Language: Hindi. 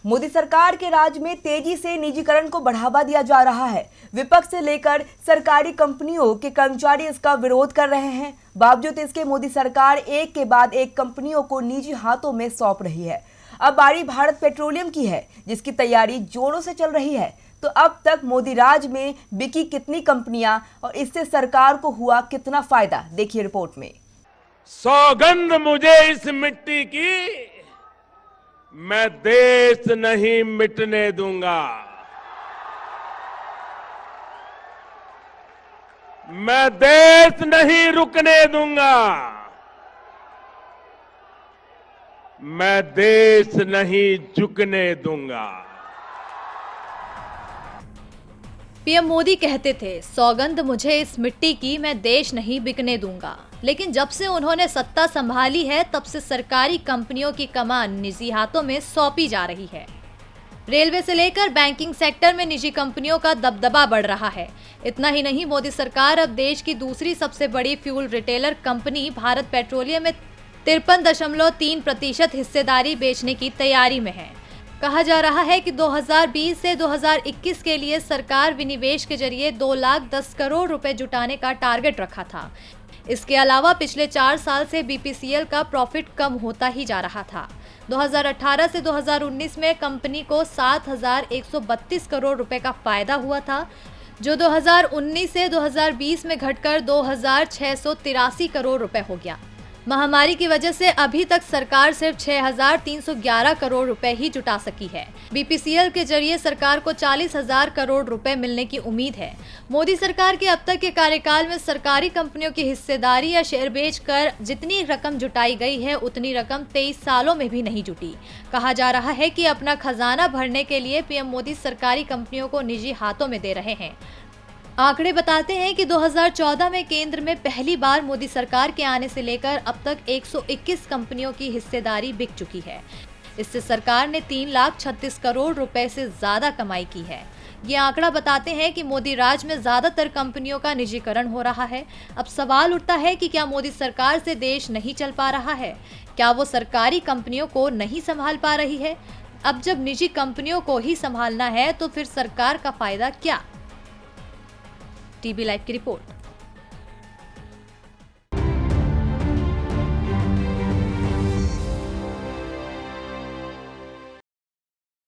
मोदी सरकार के राज में तेजी से निजीकरण को बढ़ावा दिया जा रहा है। विपक्ष से लेकर सरकारी कंपनियों के कर्मचारी इसका विरोध कर रहे हैं। बावजूद इसके मोदी सरकार एक के बाद एक कंपनियों को निजी हाथों में सौंप रही है। अब बारी भारत पेट्रोलियम की है, जिसकी तैयारी जोरों से चल रही है। तो अब तक मोदी राज में बिकी कितनी कंपनियां और इससे सरकार को हुआ कितना फायदा, देखिए रिपोर्ट में। सौगंध मुझे इस मिट्टी की, मैं देश नहीं मिटने दूंगा। मैं देश नहीं रुकने दूंगा। मैं देश नहीं झुकने दूंगा। पीएम मोदी कहते थे, सौगंध मुझे इस मिट्टी की, मैं देश नहीं बिकने दूंगा। लेकिन जब से उन्होंने सत्ता संभाली है, तब से सरकारी कंपनियों की कमान निजी हाथों में सौंपी जा रही है। रेलवे से लेकर बैंकिंग सेक्टर में निजी कंपनियों का दबदबा बढ़ रहा है। इतना ही नहीं, मोदी सरकार अब देश की दूसरी सबसे बड़ी fuel retailer company Bharat petroleum में 53.3% हिस्सेदारी बेचने की तैयारी में है। कहा जा रहा है कि 2020 से 2021 के लिए सरकार विनिवेश के जरिए 2,10 करोड़ रुपए जुटाने का टारगेट रखा था। इसके अलावा पिछले 4 साल से बीपीसीएल का प्रॉफिट कम होता ही जा रहा था। 2018 से 2019 में कंपनी को 7,132 करोड़ रुपए का फायदा हुआ था, जो 2019 से 2020 में घटकर 2,683 करोड़ रुपए हो गया। महामारी की वजह से अभी तक सरकार सिर्फ 6,311 करोड़ रुपए ही जुटा सकी है। बीपीसीएल के जरिए सरकार को 40,000 करोड़ रुपए मिलने की उम्मीद है। मोदी सरकार के अब तक के कार्यकाल में सरकारी कंपनियों की हिस्सेदारी या शेयर बेचकर जितनी रकम जुटाई गई है, उतनी रकम 23 सालों में भी नहीं जुटी। कहा जा रहा है कि अपना खजाना भरने के लिए पीएम मोदी सरकारी कंपनियों को निजी हाथों में दे रहे हैं। आंकड़े बताते हैं कि 2014 में केंद्र में पहली बार मोदी सरकार के आने से लेकर अब तक 121 कंपनियों की हिस्सेदारी बिक चुकी है। इससे सरकार ने 3,36 करोड़ रुपए से ज्यादा कमाई की है। ये आंकड़ा बताते हैं कि मोदी राज में ज्यादातर कंपनियों का निजीकरण हो रहा है। अब सवाल उठता है कि क्या मोदी सरकार से देश नहीं चल पा रहा है? क्या वो सरकारी कंपनियों को नहीं संभाल पा रही है? अब जब निजी कंपनियों को ही संभालना है, तो फिर सरकार का फायदा क्या? टीबी लाइव की रिपोर्ट।